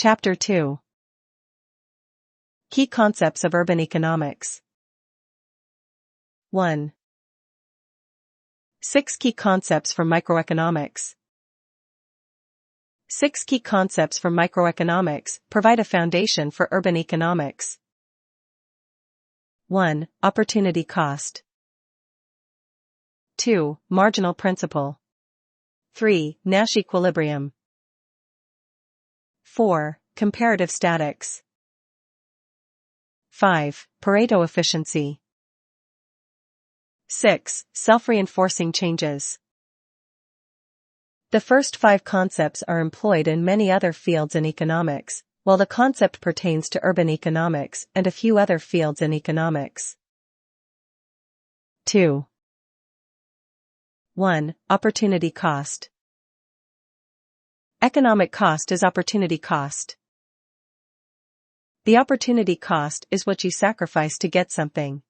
Chapter 2. Key concepts of urban economics. 1. 6 key concepts from microeconomics. 6 key concepts from microeconomics provide a foundation for urban economics. 1. Opportunity cost. 2. Marginal principle. 3. Nash equilibrium. 4. Comparative statics. 5. Pareto efficiency. 6. Self-reinforcing changes. The first 5 concepts are employed in many other fields in economics, while the concept pertains to urban economics and a few other fields in economics. 2. 1. Opportunity cost. Economic cost is opportunity cost. The opportunity cost is what you sacrifice to get something.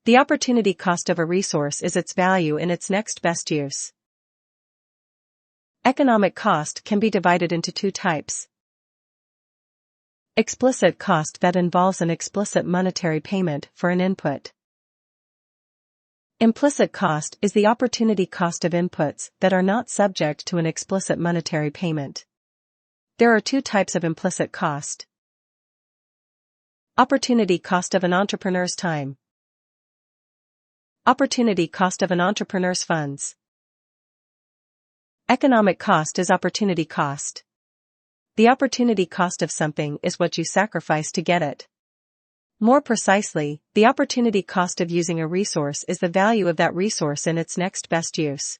The opportunity cost of a resource is its value in its next best use. Economic cost can be divided into 2 types. Explicit cost that involves an explicit monetary payment for an input. Implicit cost is the opportunity cost of inputs that are not subject to an explicit monetary payment. There are 2 types of implicit cost. Opportunity cost of an entrepreneur's time. Opportunity cost of an entrepreneur's funds. Economic cost is opportunity cost. The opportunity cost of something is what you sacrifice to get it. More precisely, the opportunity cost of using a resource is the value of that resource in its next best use.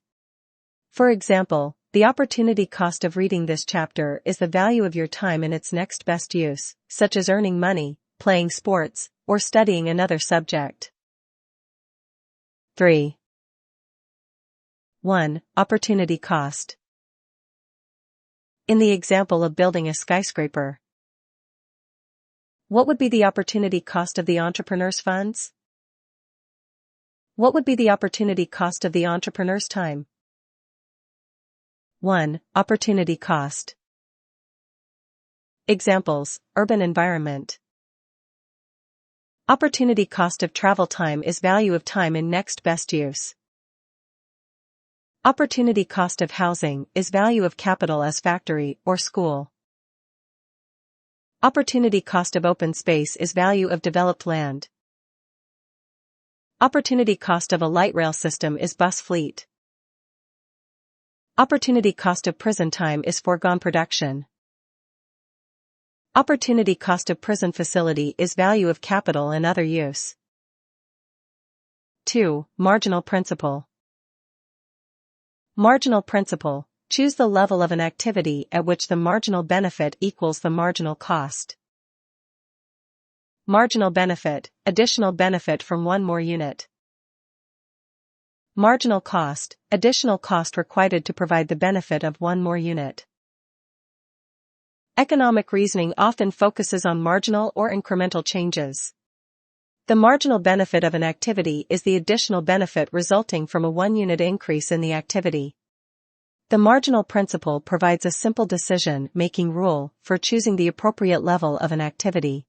For example, the opportunity cost of reading this chapter is the value of your time in its next best use, such as earning money, playing sports, or studying another subject. 3. 1. Opportunity cost. In the example of building a skyscraper, what would be the opportunity cost of the entrepreneur's funds? What would be the opportunity cost of the entrepreneur's time? 1. Opportunity cost. Examples: urban environment. Opportunity cost of travel time is value of time in next best use. Opportunity cost of housing is value of capital as factory or school. Opportunity cost of open space is value of developed land. Opportunity cost of a light rail system is bus fleet. Opportunity cost of prison time is foregone production. Opportunity cost of prison facility is value of capital and other use. 2. Marginal principle. Marginal principle. Choose the level of an activity at which the marginal benefit equals the marginal cost. Marginal benefit, additional benefit from 1 more unit. Marginal cost, additional cost required to provide the benefit of 1 more unit. Economic reasoning often focuses on marginal or incremental changes. The marginal benefit of an activity is the additional benefit resulting from a 1 unit increase in the activity. The marginal principle provides a simple decision-making rule for choosing the appropriate level of an activity.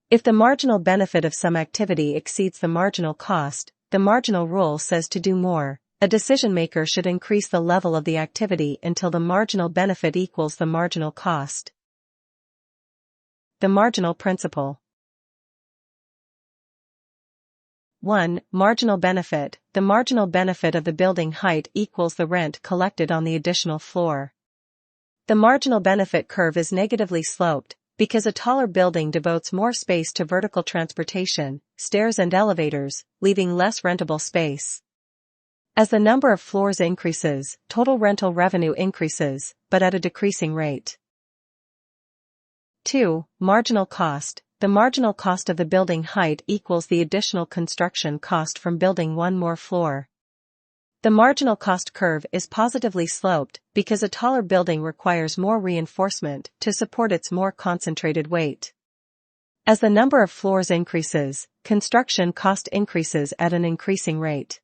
If the marginal benefit of some activity exceeds the marginal cost, the marginal rule says to do more. A decision-maker should increase the level of the activity until the marginal benefit equals the marginal cost. The marginal principle. 1. Marginal benefit. The marginal benefit of the building height equals the rent collected on the additional floor. The marginal benefit curve is negatively sloped, because a taller building devotes more space to vertical transportation, stairs and elevators, leaving less rentable space. As the number of floors increases, total rental revenue increases, but at a decreasing rate. 2. Marginal cost. The marginal cost of the building height equals the additional construction cost from building 1 more floor. The marginal cost curve is positively sloped because a taller building requires more reinforcement to support its more concentrated weight. As the number of floors increases, construction cost increases at an increasing rate.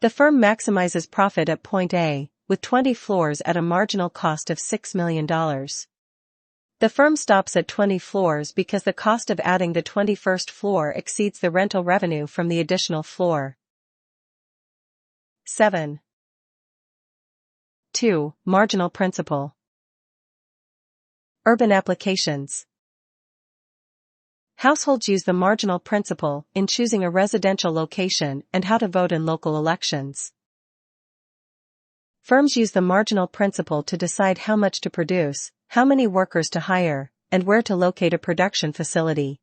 The firm maximizes profit at point A, with 20 floors at a marginal cost of $6 million. The firm stops at 20 floors because the cost of adding the 21st floor exceeds the rental revenue from the additional floor. 7. 2. Marginal principle. Urban applications. Households use the marginal principle in choosing a residential location and how to vote in local elections. Firms use the marginal principle to decide how much to produce, how many workers to hire, and where to locate a production facility.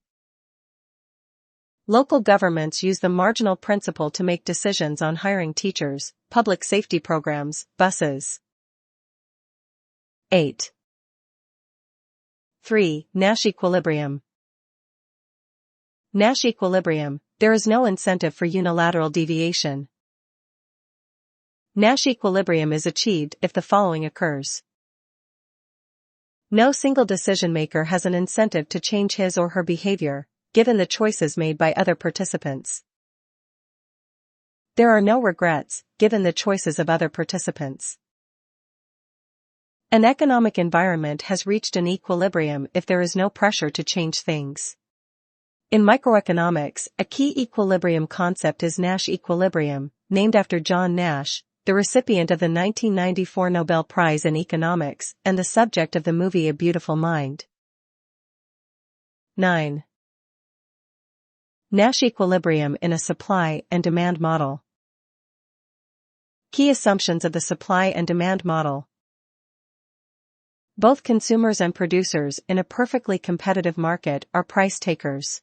Local governments use the marginal principle to make decisions on hiring teachers, public safety programs, buses. 8. 3. Nash equilibrium. Nash equilibrium, there is no incentive for unilateral deviation. Nash equilibrium is achieved if the following occurs. No single decision-maker has an incentive to change his or her behavior, given the choices made by other participants. There are no regrets, given the choices of other participants. An economic environment has reached an equilibrium if there is no pressure to change things. In microeconomics, a key equilibrium concept is Nash equilibrium, named after John Nash, the recipient of the 1994 Nobel Prize in Economics and the subject of the movie A Beautiful Mind. 9. Nash equilibrium in a supply and demand model. Key assumptions of the supply and demand model. Both consumers and producers in a perfectly competitive market are price takers.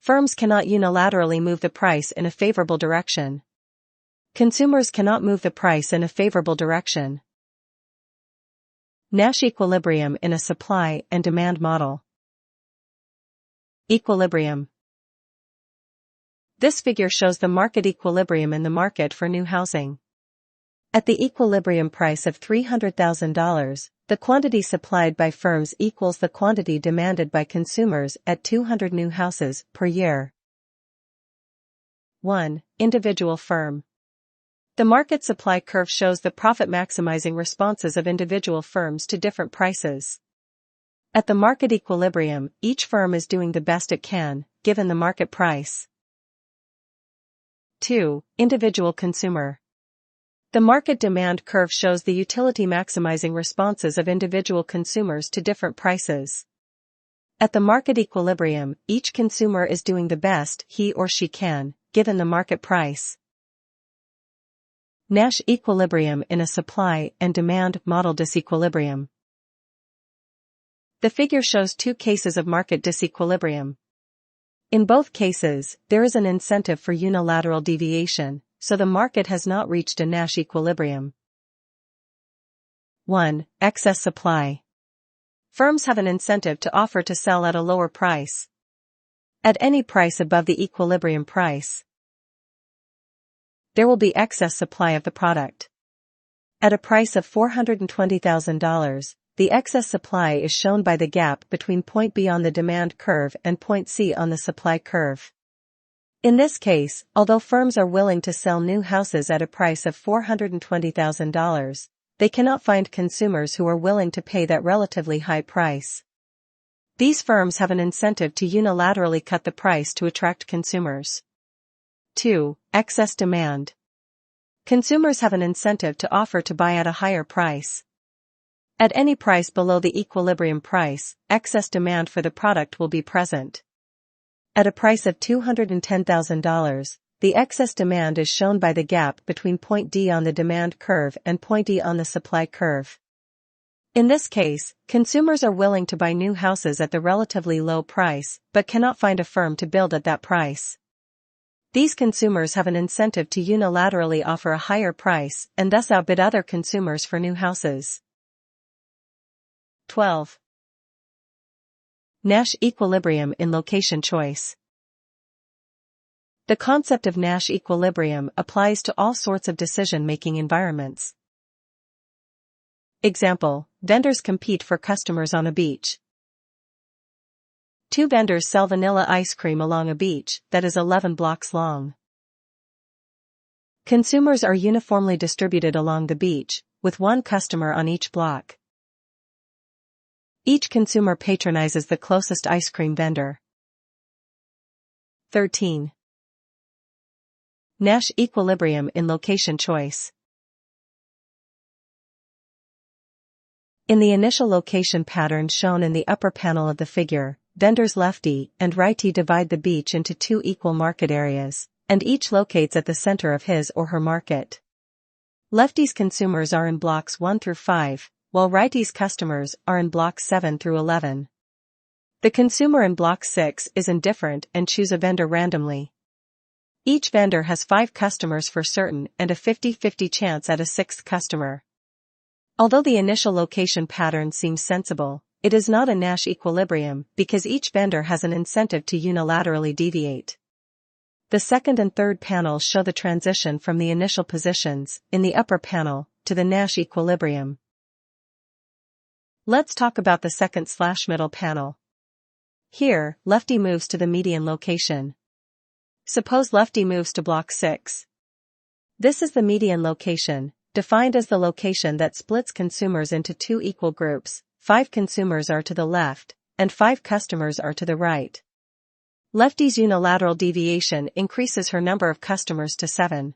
Firms cannot unilaterally move the price in a favorable direction. Consumers cannot move the price in a favorable direction. Nash equilibrium in a supply and demand model. Equilibrium. This figure shows the market equilibrium in the market for new housing. At the equilibrium price of $300,000, the quantity supplied by firms equals the quantity demanded by consumers at 200 new houses per year. 1. Individual firm. The market supply curve shows the profit-maximizing responses of individual firms to different prices. At the market equilibrium, each firm is doing the best it can, given the market price. 2. Individual consumer. The market demand curve shows the utility-maximizing responses of individual consumers to different prices. At the market equilibrium, each consumer is doing the best he or she can, given the market price. Nash equilibrium in a supply and demand model disequilibrium. The figure shows two cases of market disequilibrium. In both cases, there is an incentive for unilateral deviation, so the market has not reached a Nash equilibrium. 1. Excess supply. Firms have an incentive to offer to sell at a lower price. At any price above the equilibrium price, there will be excess supply of the product. At a price of $420,000, the excess supply is shown by the gap between point B on the demand curve and point C on the supply curve. In this case, although firms are willing to sell new houses at a price of $420,000, they cannot find consumers who are willing to pay that relatively high price. These firms have an incentive to unilaterally cut the price to attract consumers. 2. Excess demand. Consumers have an incentive to offer to buy at a higher price. At any price below the equilibrium price, excess demand for the product will be present. At a price of $210,000, the excess demand is shown by the gap between point D on the demand curve and point E on the supply curve. In this case, consumers are willing to buy new houses at the relatively low price, but cannot find a firm to build at that price. These consumers have an incentive to unilaterally offer a higher price and thus outbid other consumers for new houses. 12. Nash equilibrium in location choice. The concept of Nash equilibrium applies to all sorts of decision-making environments. Example: vendors compete for customers on a beach. Two vendors sell vanilla ice cream along a beach that is 11 blocks long. Consumers are uniformly distributed along the beach, with one customer on each block. Each consumer patronizes the closest ice cream vendor. 13. Nash equilibrium in location choice. In the initial location pattern shown in the upper panel of the figure, vendors lefty and righty divide the beach into two equal market areas, and each locates at the center of his or her market. Lefty's consumers are in blocks 1 through 5, while righty's customers are in blocks 7 through 11. The consumer in block 6 is indifferent and choose a vendor randomly. Each vendor has 5 customers for certain and a 50-50 chance at a 6th customer. Although the initial location pattern seems sensible, it is not a Nash equilibrium because each vendor has an incentive to unilaterally deviate. The second and third panels show the transition from the initial positions, in the upper panel, to the Nash equilibrium. Let's talk about the second/middle panel. Here, lefty moves to the median location. Suppose lefty moves to block 6. This is the median location, defined as the location that splits consumers into two equal groups. 5 consumers are to the left, and 5 customers are to the right. Lefty's unilateral deviation increases her number of customers to 7.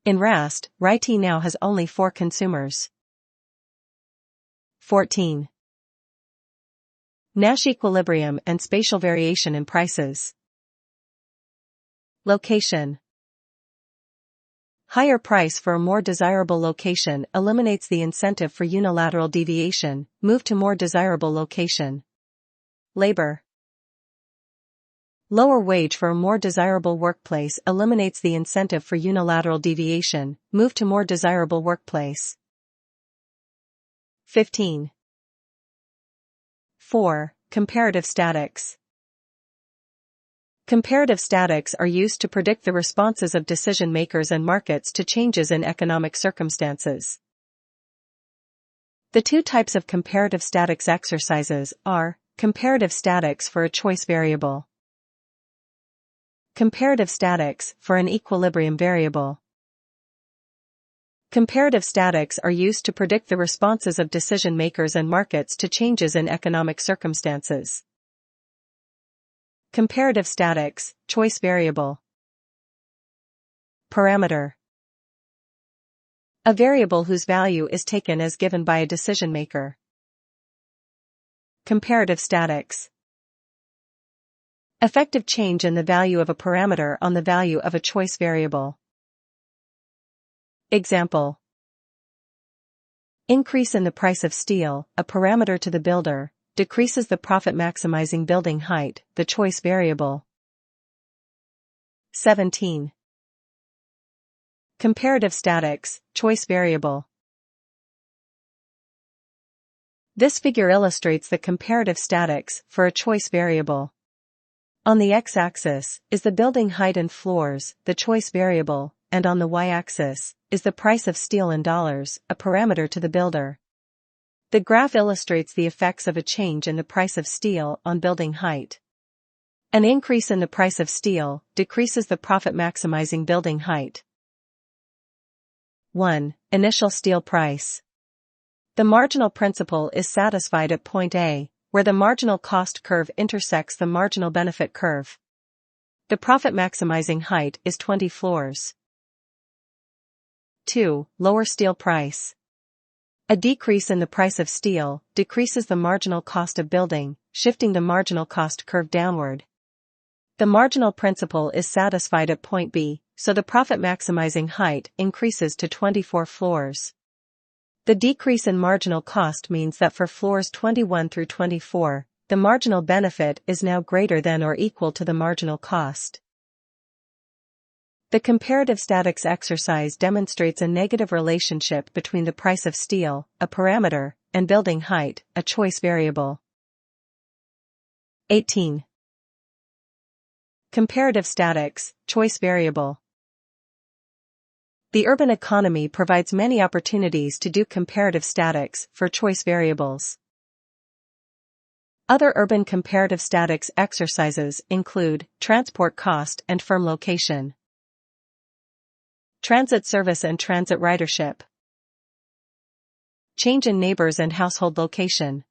In Rast, righty now has only 4 consumers. 14. Nash equilibrium and spatial variation in prices. Location. Higher price for a more desirable location eliminates the incentive for unilateral deviation. Move to more desirable location. Labor. Lower wage for a more desirable workplace eliminates the incentive for unilateral deviation. Move to more desirable workplace. 15. 4. Comparative statics. Comparative statics are used to predict the responses of decision makers and markets to changes in economic circumstances. The two types of comparative statics exercises are comparative statics for a choice variable, comparative statics for an equilibrium variable. Comparative statics are used to predict the responses of decision makers and markets to changes in economic circumstances. Comparative statics, choice variable. Parameter. A variable whose value is taken as given by a decision maker. Comparative statics. Effective change in the value of a parameter on the value of a choice variable. Example. Increase in the price of steel, a parameter to the builder, decreases the profit maximizing building height, the choice variable. 17. Comparative statics, choice variable. This figure illustrates the comparative statics for a choice variable. On the x-axis is the building height in floors, the choice variable, and on the y-axis is the price of steel in dollars, a parameter to the builder. The graph illustrates the effects of a change in the price of steel on building height. An increase in the price of steel decreases the profit maximizing building height. 1. Initial steel price. The marginal principle is satisfied at point A, where the marginal cost curve intersects the marginal benefit curve. The profit maximizing height is 20 floors. 2. Lower steel price. A decrease in the price of steel decreases the marginal cost of building, shifting the marginal cost curve downward. The marginal principle is satisfied at point B, so the profit maximizing height increases to 24 floors. The decrease in marginal cost means that for floors 21 through 24, the marginal benefit is now greater than or equal to the marginal cost. The comparative statics exercise demonstrates a negative relationship between the price of steel, a parameter, and building height, a choice variable. 18. Comparative statics, choice variable. The urban economy provides many opportunities to do comparative statics for choice variables. Other urban comparative statics exercises include transport cost and firm location. Transit service and transit ridership. Change in neighbors and household location.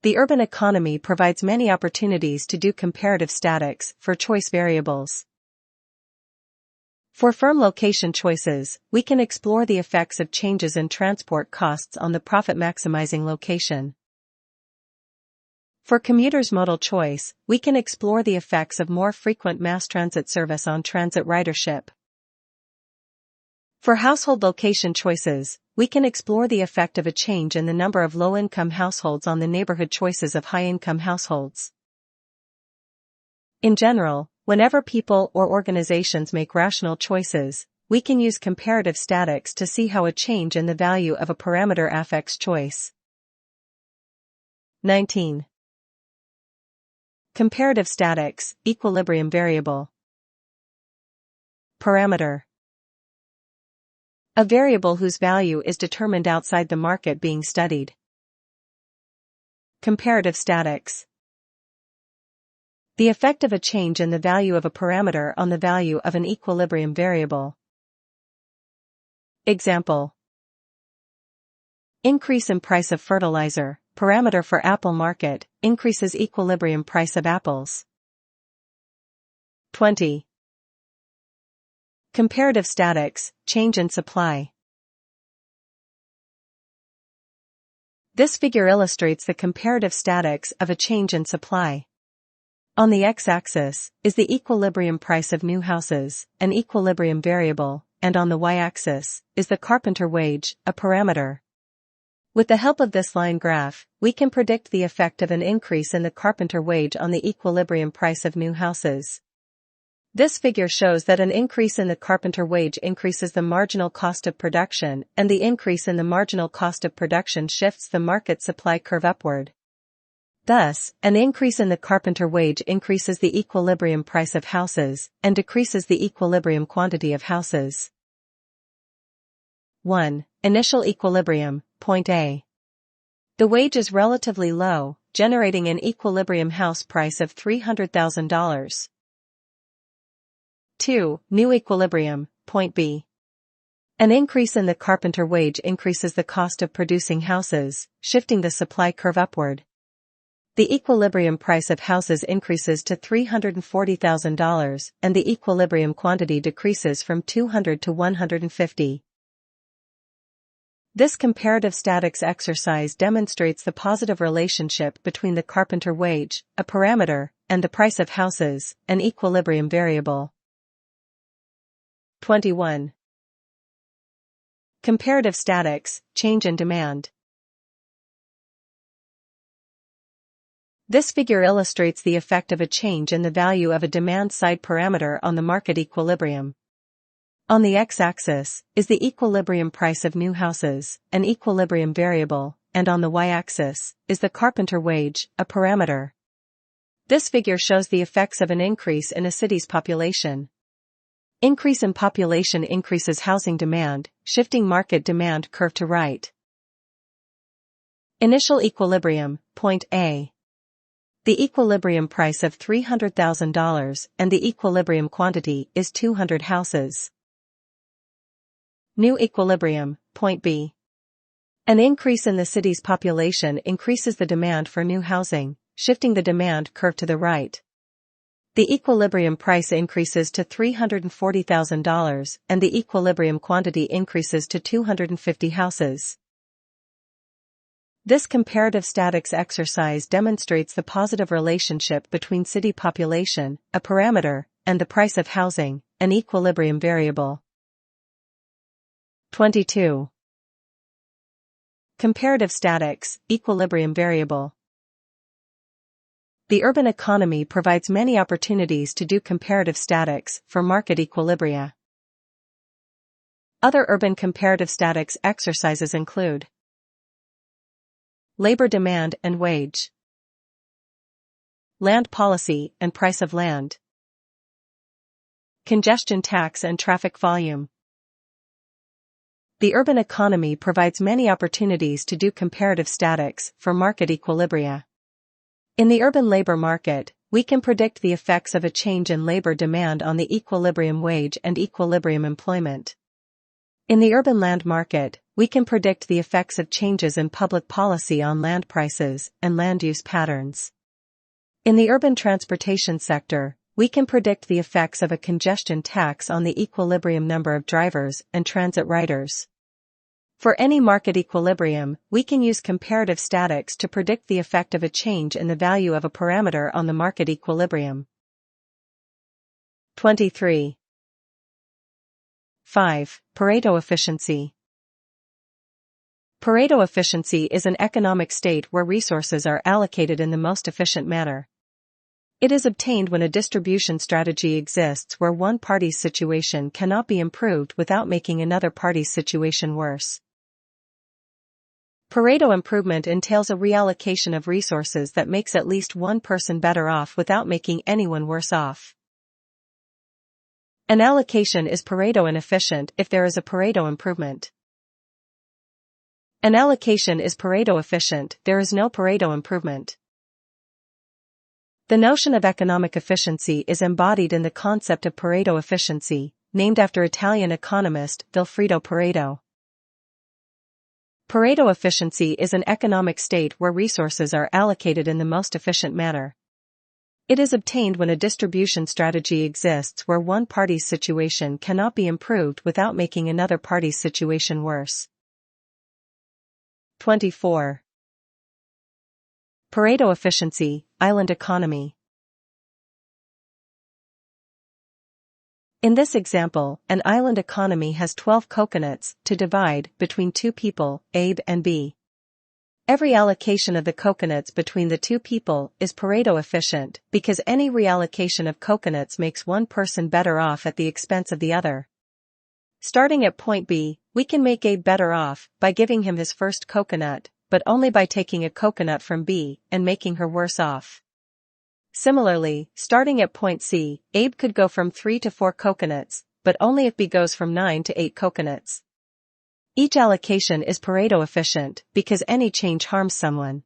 The urban economy provides many opportunities to do comparative statics for choice variables. For firm location choices, we can explore the effects of changes in transport costs on the profit-maximizing location. For commuters' modal choice, we can explore the effects of more frequent mass transit service on transit ridership. For household location choices, we can explore the effect of a change in the number of low-income households on the neighborhood choices of high-income households. In general, whenever people or organizations make rational choices, we can use comparative statics to see how a change in the value of a parameter affects choice. 19. Comparative statics, equilibrium variable. Parameter. A variable whose value is determined outside the market being studied. Comparative statics. The effect of a change in the value of a parameter on the value of an equilibrium variable. Example. Increase in price of fertilizer, parameter for apple market, increases equilibrium price of apples. 20. Comparative statics, change in supply. This figure illustrates the comparative statics of a change in supply. On the x-axis is the equilibrium price of new houses, an equilibrium variable, and on the y-axis is the carpenter wage, a parameter. With the help of this line graph, we can predict the effect of an increase in the carpenter wage on the equilibrium price of new houses. This figure shows that an increase in the carpenter wage increases the marginal cost of production, and the increase in the marginal cost of production shifts the market supply curve upward. Thus, an increase in the carpenter wage increases the equilibrium price of houses, and decreases the equilibrium quantity of houses. 1. Initial equilibrium, point A. The wage is relatively low, generating an equilibrium house price of $300,000. 2. New equilibrium, point B. An increase in the carpenter wage increases the cost of producing houses, shifting the supply curve upward. The equilibrium price of houses increases to $340,000, and the equilibrium quantity decreases from 200 to 150. This comparative statics exercise demonstrates the positive relationship between the carpenter wage, a parameter, and the price of houses, an equilibrium variable. 21. Comparative statics, change in demand. This figure illustrates the effect of a change in the value of a demand-side parameter on the market equilibrium. On the x-axis is the equilibrium price of new houses, an equilibrium variable, and on the y-axis is the carpenter wage, a parameter. This figure shows the effects of an increase in a city's population. Increase in population increases housing demand, shifting market demand curve to right. Initial equilibrium, point A. The equilibrium price of $300,000 and the equilibrium quantity is 200 houses. New equilibrium, point B. An increase in the city's population increases the demand for new housing, shifting the demand curve to the right. The equilibrium price increases to $340,000 and the equilibrium quantity increases to 250 houses. This comparative statics exercise demonstrates the positive relationship between city population, a parameter, and the price of housing, an equilibrium variable. 22. Comparative statics, equilibrium variable. The urban economy provides many opportunities to do comparative statics for market equilibria. Other urban comparative statics exercises include labor demand and wage, land policy and price of land, congestion tax and traffic volume. The urban economy provides many opportunities to do comparative statics for market equilibria. In the urban labor market, we can predict the effects of a change in labor demand on the equilibrium wage and equilibrium employment. In the urban land market, we can predict the effects of changes in public policy on land prices and land use patterns. In the urban transportation sector, we can predict the effects of a congestion tax on the equilibrium number of drivers and transit riders. For any market equilibrium, we can use comparative statics to predict the effect of a change in the value of a parameter on the market equilibrium. 23. 5. Pareto efficiency. Pareto efficiency is an economic state where resources are allocated in the most efficient manner. It is obtained when a distribution strategy exists where one party's situation cannot be improved without making another party's situation worse. Pareto improvement entails a reallocation of resources that makes at least one person better off without making anyone worse off. An allocation is Pareto inefficient if there is a Pareto improvement. An allocation is Pareto efficient, there is no Pareto improvement. The notion of economic efficiency is embodied in the concept of Pareto efficiency, named after Italian economist Vilfredo Pareto. Pareto efficiency is an economic state where resources are allocated in the most efficient manner. It is obtained when a distribution strategy exists where one party's situation cannot be improved without making another party's situation worse. 24. Pareto efficiency, island economy. In this example, an island economy has 12 coconuts to divide between two people, Abe and B. Every allocation of the coconuts between the two people is Pareto efficient because any reallocation of coconuts makes one person better off at the expense of the other. Starting at point B, we can make Abe better off by giving him his first coconut, but only by taking a coconut from B and making her worse off. Similarly, starting at point C, Abe could go from 3 to 4 coconuts, but only if B goes from 9 to 8 coconuts. Each allocation is Pareto efficient because any change harms someone.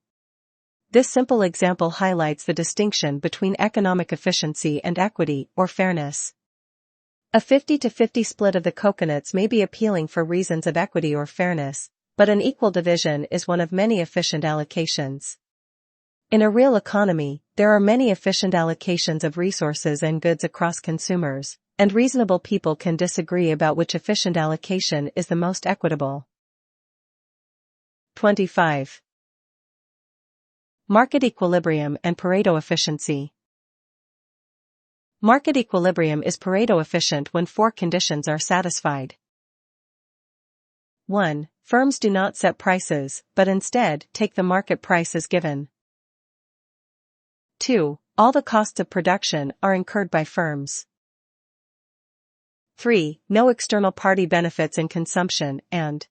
This simple example highlights the distinction between economic efficiency and equity or fairness. A 50-50 split of the coconuts may be appealing for reasons of equity or fairness, but an equal division is one of many efficient allocations. In a real economy, there are many efficient allocations of resources and goods across consumers, and reasonable people can disagree about which efficient allocation is the most equitable. 25. Market equilibrium and Pareto efficiency. Market equilibrium is Pareto efficient when 4 conditions are satisfied. 1. Firms do not set prices, but instead take the market price as given. 2. All the costs of production are incurred by firms. 3. No external party benefits in consumption, and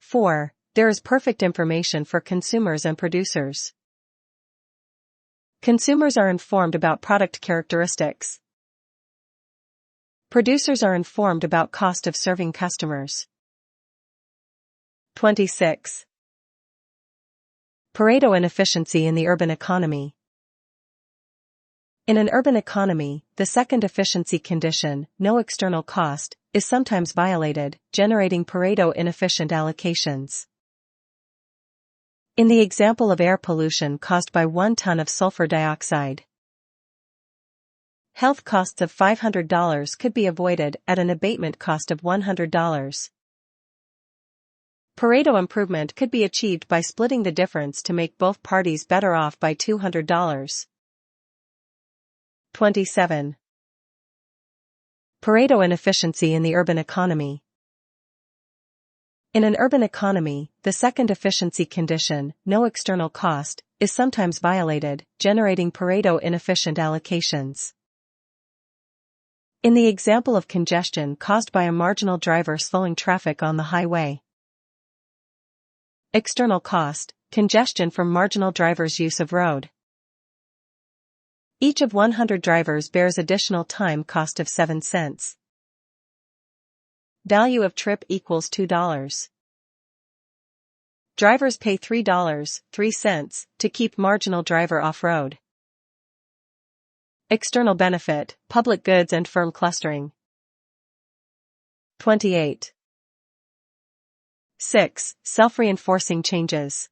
4. There is perfect information for consumers and producers. Consumers are informed about product characteristics. Producers are informed about cost of serving customers. 26. Pareto inefficiency in the urban economy. In an urban economy, the second efficiency condition, no external cost, is sometimes violated, generating Pareto inefficient allocations. In the example of air pollution caused by 1 ton of sulfur dioxide, health costs of $500 could be avoided at an abatement cost of $100. Pareto improvement could be achieved by splitting the difference to make both parties better off by $200. 27. Pareto inefficiency in the urban economy. In an urban economy, the second efficiency condition, no external cost, is sometimes violated, generating Pareto inefficient allocations. In the example of congestion caused by a marginal driver slowing traffic on the highway. External cost, congestion from marginal driver's use of road. Each of 100 drivers bears additional time cost of 7 cents. Value of trip equals $2. Drivers pay $3.03 to keep marginal driver off-road. External benefit, public goods and firm clustering. 28. 6. Self-reinforcing changes.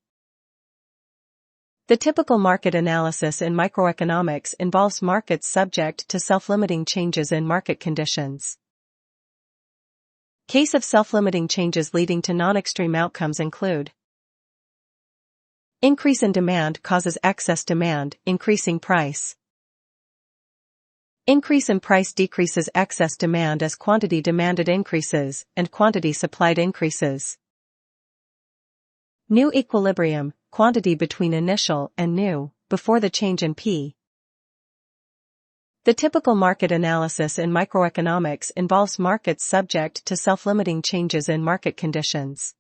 The typical market analysis in microeconomics involves markets subject to self-limiting changes in market conditions. Case of self-limiting changes leading to non-extreme outcomes include: increase in demand causes excess demand, increasing price. Increase in price decreases excess demand as quantity demanded increases and quantity supplied increases. New equilibrium, quantity between initial and new, before the change in P. The typical market analysis in microeconomics involves markets subject to self-limiting changes in market conditions.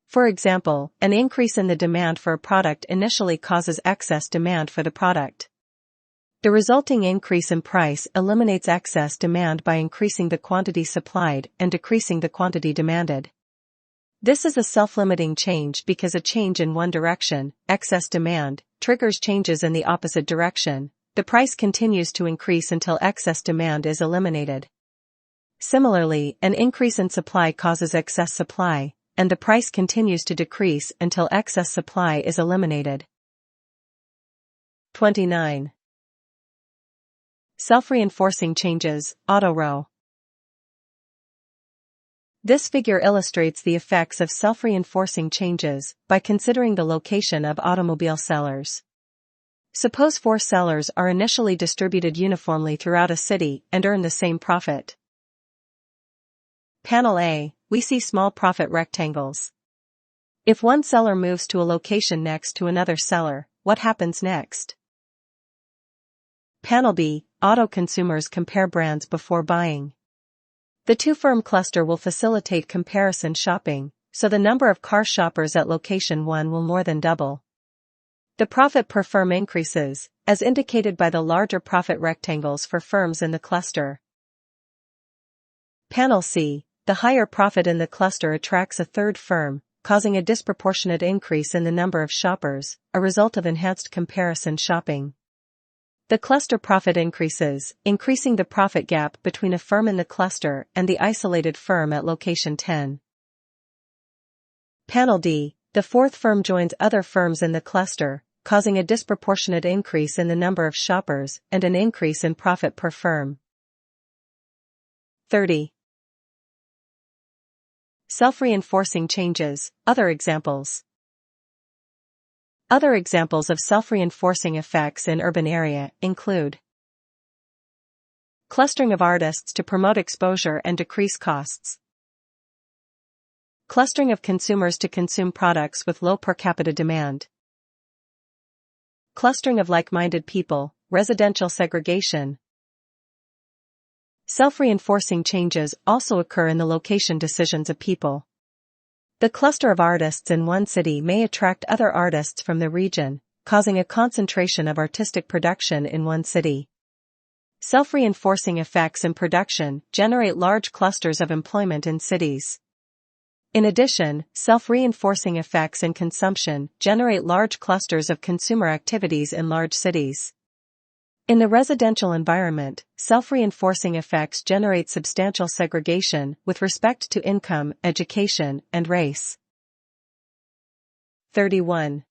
For example, an increase in the demand for a product initially causes excess demand for the product. The resulting increase in price eliminates excess demand by increasing the quantity supplied and decreasing the quantity demanded. This is a self-limiting change because a change in one direction, excess demand, triggers changes in the opposite direction. The price continues to increase until excess demand is eliminated. Similarly, an increase in supply causes excess supply, and the price continues to decrease until excess supply is eliminated. 29. Self-reinforcing changes, auto-row. This figure illustrates the effects of self-reinforcing changes by considering the location of automobile sellers. Suppose 4 sellers are initially distributed uniformly throughout a city and earn the same profit. Panel A, we see small profit rectangles. If one seller moves to a location next to another seller, what happens next? Panel B, auto consumers compare brands before buying. The two-firm cluster will facilitate comparison shopping, so the number of car shoppers at location 1 will more than double. The profit per firm increases, as indicated by the larger profit rectangles for firms in the cluster. Panel C, the higher profit in the cluster attracts a third firm, causing a disproportionate increase in the number of shoppers, a result of enhanced comparison shopping. The cluster profit increases, increasing the profit gap between a firm in the cluster and the isolated firm at location 10. Panel D, the fourth firm joins other firms in the cluster, causing a disproportionate increase in the number of shoppers and an increase in profit per firm. 30. Self-reinforcing changes, other examples. Other examples of self-reinforcing effects in urban area include: clustering of artists to promote exposure and decrease costs. Clustering of consumers to consume products with low per capita demand. Clustering of like-minded people, residential segregation. Self-reinforcing changes also occur in the location decisions of people. The cluster of artists in one city may attract other artists from the region, causing a concentration of artistic production in one city. Self-reinforcing effects in production generate large clusters of employment in cities. In addition, self-reinforcing effects in consumption generate large clusters of consumer activities in large cities. In the residential environment, self-reinforcing effects generate substantial segregation with respect to income, education, and race. 31.